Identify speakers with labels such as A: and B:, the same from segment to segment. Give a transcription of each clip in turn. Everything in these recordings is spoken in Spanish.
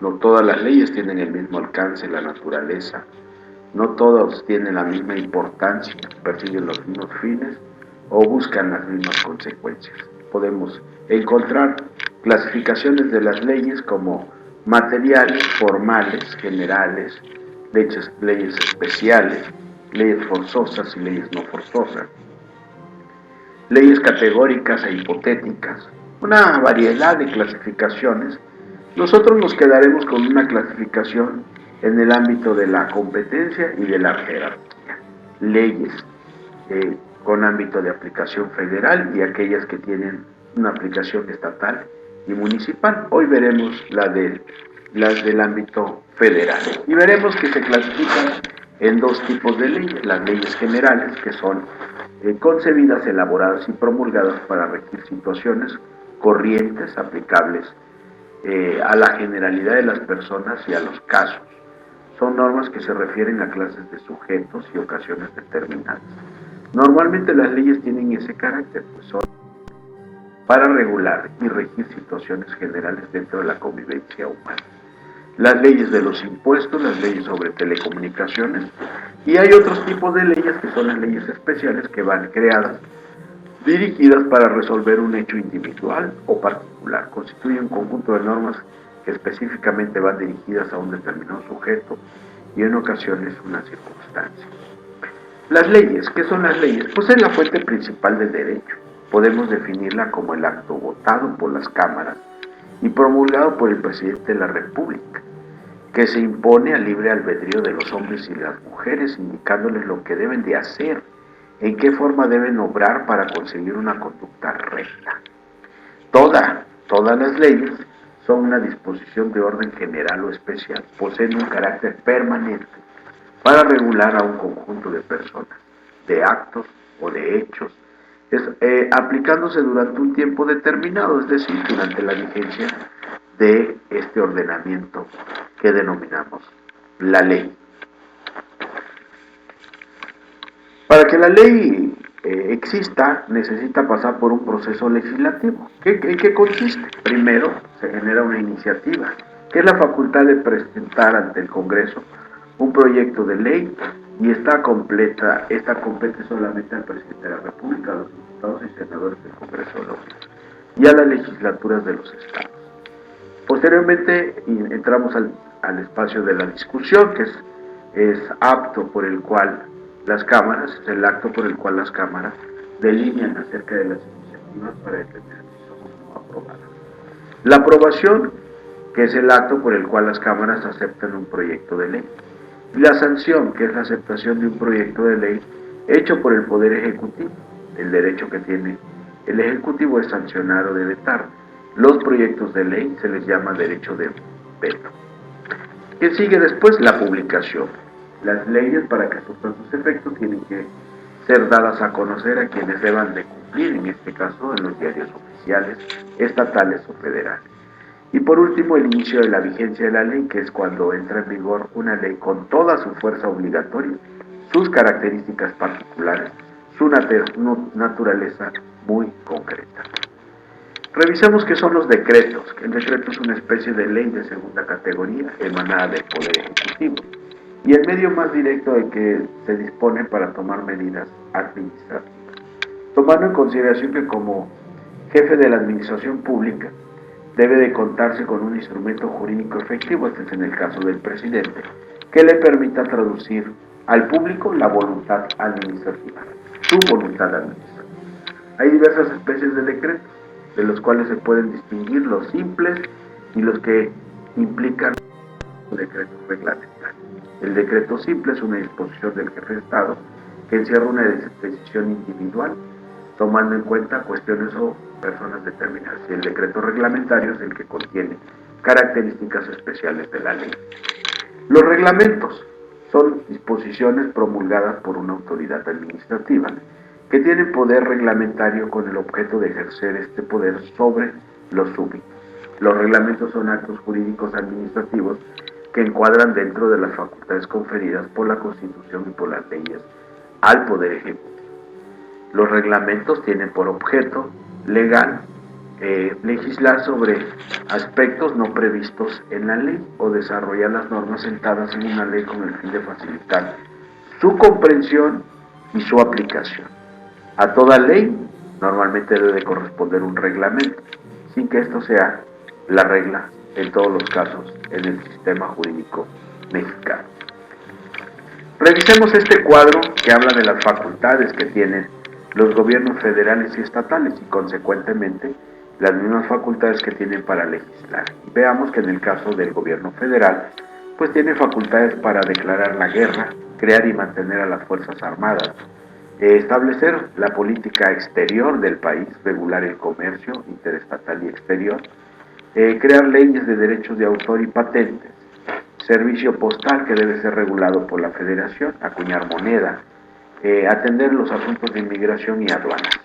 A: No todas las leyes tienen el mismo alcance en la naturaleza, no todas tienen la misma importancia, persiguen los mismos fines o buscan las mismas consecuencias. Podemos encontrar clasificaciones de las leyes como materiales, formales, generales, leyes especiales, leyes forzosas y leyes no forzosas, leyes categóricas e hipotéticas, una variedad de clasificaciones. Nosotros nos quedaremos con una clasificación en el ámbito de la competencia y de la jerarquía. Leyes con ámbito de aplicación federal y aquellas que tienen una aplicación estatal y municipal. Hoy veremos las del ámbito federal y veremos que se clasifican en dos tipos de leyes: las leyes generales, que son concebidas, elaboradas y promulgadas para regir situaciones corrientes aplicables a la generalidad de las personas y a los casos. Son normas que se refieren a clases de sujetos y ocasiones determinadas. Normalmente las leyes tienen ese carácter, pues son para regular y regir situaciones generales dentro de la convivencia humana. Las leyes de los impuestos, las leyes sobre telecomunicaciones, y hay otros tipos de leyes que son las leyes especiales, que van creadas, dirigidas para resolver un hecho individual o particular. Constituyen un conjunto de normas que específicamente van dirigidas a un determinado sujeto y en ocasiones una circunstancia. Las leyes, ¿qué son las leyes? Pues es la fuente principal del derecho. Podemos definirla como el acto votado por las cámaras y promulgado por el presidente de la República, que se impone al libre albedrío de los hombres y las mujeres, indicándoles lo que deben de hacer, en qué forma deben obrar para conseguir una conducta recta. Todas las leyes son una disposición de orden general o especial, poseen un carácter permanente para regular a un conjunto de personas, de actos o de hechos, aplicándose durante un tiempo determinado, es decir, durante la vigencia de este ordenamiento que denominamos la ley. Para que la ley exista, necesita pasar por un proceso legislativo. ¿En qué consiste? Primero, se genera una iniciativa, que es la facultad de presentar ante el Congreso un proyecto de ley, y esta compete solamente al presidente de la República, a los diputados y senadores del Congreso de la Unión y a las legislaturas de los estados. Posteriormente entramos al espacio de la discusión, que es apto por el cual las cámaras, es el acto por el cual las cámaras delinean acerca de las iniciativas para determinar si son o no aprobadas. La aprobación, que es el acto por el cual las cámaras aceptan un proyecto de ley. Y la sanción, que es la aceptación de un proyecto de ley hecho por el Poder Ejecutivo. El derecho que tiene el Ejecutivo es sancionar o de vetar. Los proyectos de ley se les llama derecho de veto. ¿Qué sigue después? La publicación. Las leyes, para que surtan sus efectos, tienen que ser dadas a conocer a quienes deban de cumplir, en este caso en los diarios oficiales, estatales o federales. Y por último, el inicio de la vigencia de la ley, que es cuando entra en vigor una ley con toda su fuerza obligatoria, sus características particulares, su naturaleza muy concreta. Revisemos qué son los decretos. El decreto es una especie de ley de segunda categoría emanada del Poder Ejecutivo y el medio más directo de que se dispone para tomar medidas administrativas. Tomando en consideración que como jefe de la administración pública debe de contarse con un instrumento jurídico efectivo, este es en el caso del presidente, que le permita traducir al público la voluntad administrativa, su voluntad administrativa. Hay diversas especies de decretos, de los cuales se pueden distinguir los simples y los que implican decretos reglamentarios. El decreto simple es una disposición del jefe de Estado que encierra una decisión individual, tomando en cuenta cuestiones o personas determinadas. Y el decreto reglamentario es el que contiene características especiales de la ley. Los reglamentos son disposiciones promulgadas por una autoridad administrativa que tiene poder reglamentario con el objeto de ejercer este poder sobre los súbditos. Los reglamentos son actos jurídicos administrativos que encuadran dentro de las facultades conferidas por la Constitución y por las leyes al Poder Ejecutivo. Los reglamentos tienen por objeto legal legislar sobre aspectos no previstos en la ley o desarrollar las normas sentadas en una ley con el fin de facilitar su comprensión y su aplicación. A toda ley normalmente debe corresponder un reglamento, sin que esto sea la regla en todos los casos en el sistema jurídico mexicano. Revisemos este cuadro que habla de las facultades que tienen los gobiernos federales y estatales y consecuentemente las mismas facultades que tienen para legislar. Veamos que en el caso del gobierno federal, pues tiene facultades para declarar la guerra, crear y mantener a las Fuerzas Armadas, establecer la política exterior del país, regular el comercio interestatal y exterior, crear leyes de derechos de autor y patentes, servicio postal que debe ser regulado por la Federación, acuñar moneda, atender los asuntos de inmigración y aduanas.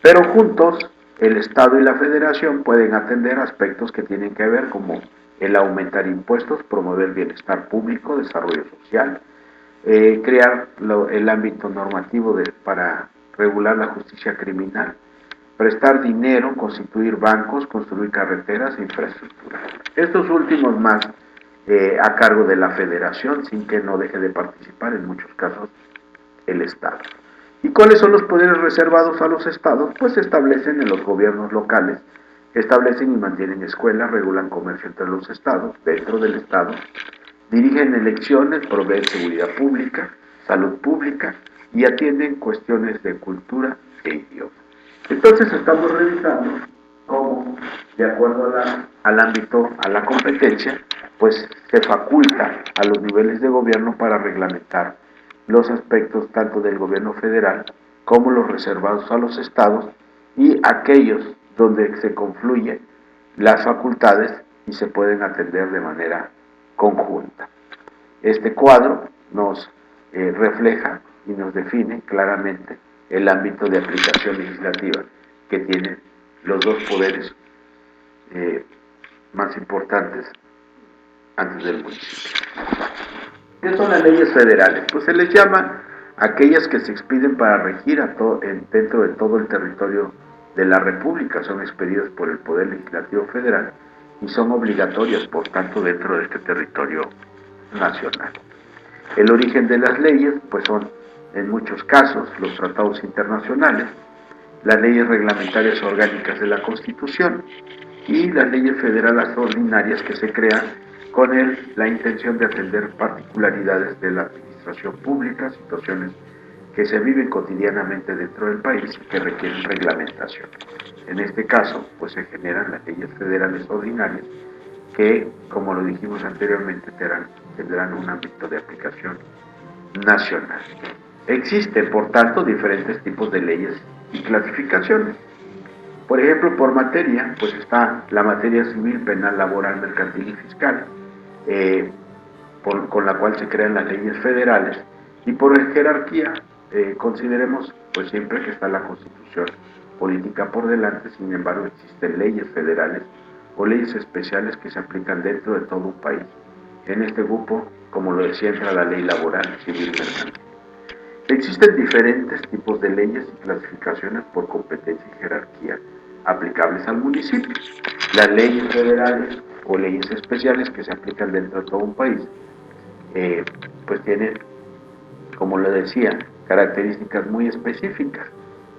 A: Pero juntos, el Estado y la Federación pueden atender aspectos que tienen que ver como el aumentar impuestos, promover bienestar público, desarrollo social, crear el ámbito normativo para regular la justicia criminal, prestar dinero, constituir bancos, construir carreteras e infraestructura. Estos últimos más a cargo de la Federación, sin que no deje de participar en muchos casos el Estado. ¿Y cuáles son los poderes reservados a los estados? Pues se establecen en los gobiernos locales, establecen y mantienen escuelas, regulan comercio entre los estados, dentro del estado, dirigen elecciones, proveen seguridad pública, salud pública y atienden cuestiones de cultura e idioma. Entonces estamos revisando cómo, de acuerdo al ámbito, a la competencia, pues se faculta a los niveles de gobierno para reglamentar los aspectos tanto del gobierno federal como los reservados a los estados y aquellos donde se confluyen las facultades y se pueden atender de manera conjunta. Este cuadro nos refleja y nos define claramente el ámbito de aplicación legislativa que tienen los dos poderes más importantes antes del municipio. ¿Qué son las leyes federales? Pues se les llama aquellas que se expiden para regir dentro de todo el territorio de la República, son expedidas por el Poder Legislativo Federal y son obligatorias, por tanto, dentro de este territorio nacional. El origen de las leyes, pues son en muchos casos los tratados internacionales, las leyes reglamentarias orgánicas de la Constitución y las leyes federales ordinarias que se crean con la intención de atender particularidades de la administración pública, situaciones que se viven cotidianamente dentro del país y que requieren reglamentación. En este caso, pues se generan las leyes federales ordinarias que, como lo dijimos anteriormente, tendrán un ámbito de aplicación nacional. Existen, por tanto, diferentes tipos de leyes y clasificaciones. Por ejemplo, por materia, pues está la materia civil, penal, laboral, mercantil y fiscal, con la cual se crean las leyes federales, y por jerarquía, consideremos pues siempre que está la Constitución política por delante. Sin embargo, existen leyes federales o leyes especiales que se aplican dentro de todo un país. En este grupo, como lo decía, entra la ley laboral, civil y mercantil. Existen diferentes tipos de leyes y clasificaciones por competencia y jerarquía aplicables al municipio. Las leyes federales o leyes especiales que se aplican dentro de todo un país, pues tienen, como le decía, características muy específicas,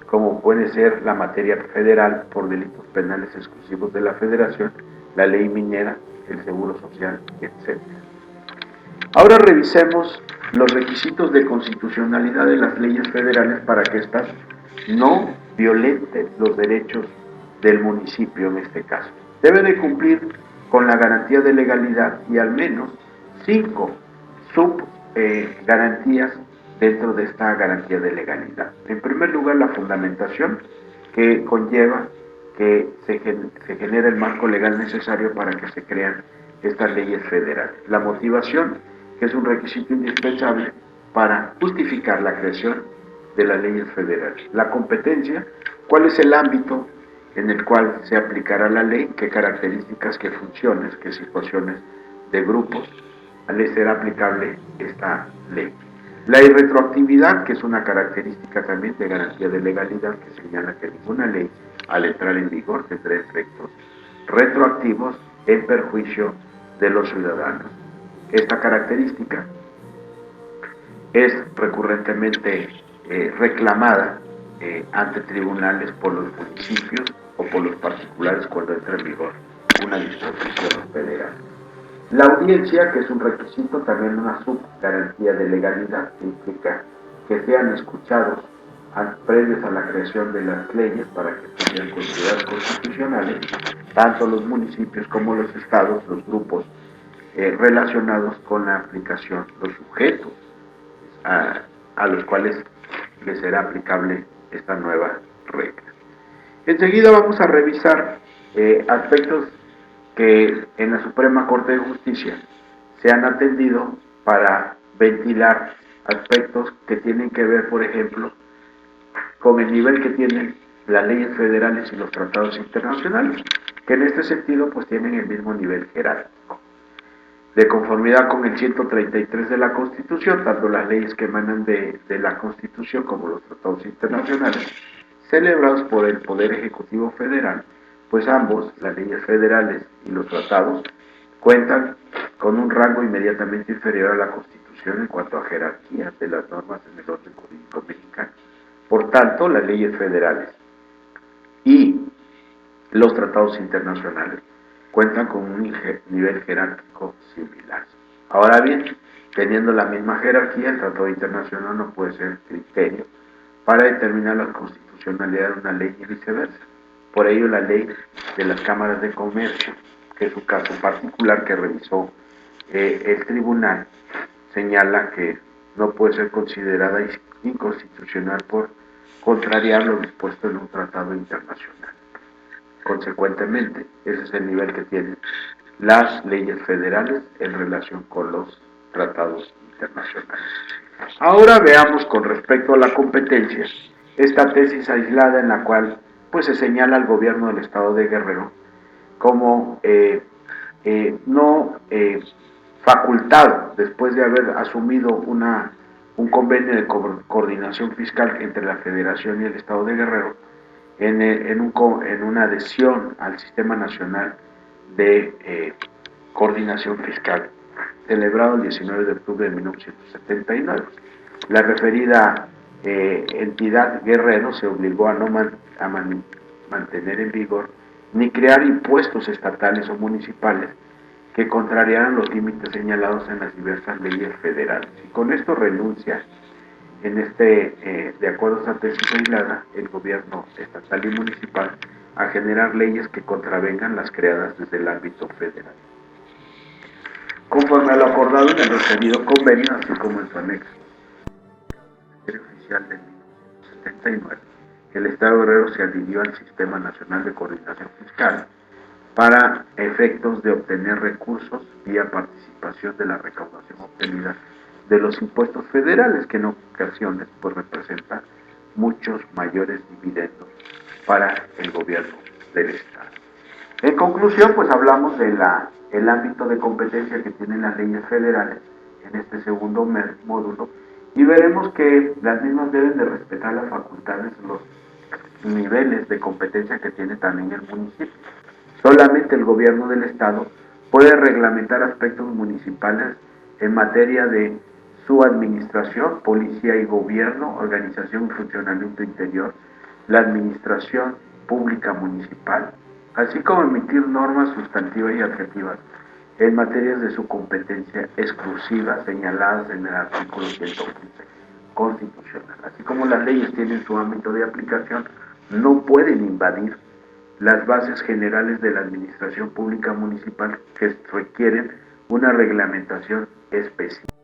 A: como puede ser la materia federal por delitos penales exclusivos de la Federación, la ley minera, el seguro social, etc. Ahora revisemos los requisitos de constitucionalidad de las leyes federales para que éstas no violenten los derechos del municipio en este caso. Debe de cumplir con la garantía de legalidad y al menos 5 subgarantías dentro de esta garantía de legalidad. En primer lugar, la fundamentación, que conlleva que se genere el marco legal necesario para que se crean estas leyes federales. La motivación, que es un requisito indispensable para justificar la creación de las leyes federales. La competencia, cuál es el ámbito en el cual se aplicará la ley, qué características, qué funciones, qué situaciones de grupos le será aplicable esta ley. La irretroactividad, que es una característica también de garantía de legalidad, que señala que ninguna ley, al entrar en vigor, tendrá efectos retroactivos en perjuicio de los ciudadanos. Esta característica es recurrentemente reclamada ante tribunales por los municipios o por los particulares cuando entra en vigor una disposición federal. La audiencia, que es un requisito, también una subgarantía de legalidad, que implica que sean escuchados previos a la creación de las leyes para que sean consideradas constitucionales, tanto los municipios como los estados, los grupos relacionados con la aplicación, los sujetos a los cuales les será aplicable esta nueva regla. Enseguida vamos a revisar aspectos que en la Suprema Corte de Justicia se han atendido para ventilar aspectos que tienen que ver, por ejemplo, con el nivel que tienen las leyes federales y los tratados internacionales, que en este sentido pues tienen el mismo nivel jerárquico. De conformidad con el 133 de la Constitución, tanto las leyes que emanan de la Constitución como los tratados internacionales, celebrados por el Poder Ejecutivo Federal, pues ambos, las leyes federales y los tratados, cuentan con un rango inmediatamente inferior a la Constitución en cuanto a jerarquía de las normas en el orden jurídico mexicano. Por tanto, las leyes federales y los tratados internacionales cuentan con un nivel jerárquico similar. Ahora bien, teniendo la misma jerarquía, el tratado internacional no puede ser criterio para determinar la constitucionalidad de una ley y viceversa. Por ello, la ley de las cámaras de comercio, que es un caso particular que revisó el tribunal, señala que no puede ser considerada inconstitucional por contrariar lo dispuesto en un tratado internacional. Consecuentemente, ese es el nivel que tienen las leyes federales en relación con los tratados internacionales. Ahora veamos con respecto a la competencia esta tesis aislada en la cual pues se señala al gobierno del estado de Guerrero como no facultado después de haber asumido un convenio de coordinación fiscal entre la Federación y el estado de Guerrero en una adhesión al Sistema Nacional de Coordinación Fiscal, celebrado el 19 de octubre de 1979. La referida entidad Guerrero se obligó a no mantener en vigor ni crear impuestos estatales o municipales que contrariaran los límites señalados en las diversas leyes federales. Y con esto renuncia de acuerdo a esta tesis aislada, el gobierno estatal y municipal a generar leyes que contravengan las creadas desde el ámbito federal. Conforme a lo acordado en el referido convenio, así como en su anexo oficial de 1979, el Estado de Guerrero se adhirió al Sistema Nacional de Coordinación Fiscal para efectos de obtener recursos vía participación de la recaudación obtenida de los impuestos federales, que en ocasiones pues representan muchos mayores dividendos para el gobierno del Estado. En conclusión, pues hablamos de el ámbito de competencia que tienen las leyes federales en este segundo módulo y veremos que las mismas deben de respetar las facultades, los niveles de competencia que tiene también el municipio. Solamente el gobierno del Estado puede reglamentar aspectos municipales en materia de su administración, policía y gobierno, organización y funcionamiento interior, la administración pública municipal, así como emitir normas sustantivas y adjetivas en materias de su competencia exclusiva señaladas en el artículo 115 constitucional. Así como las leyes tienen su ámbito de aplicación, no pueden invadir las bases generales de la administración pública municipal que requieren una reglamentación específica.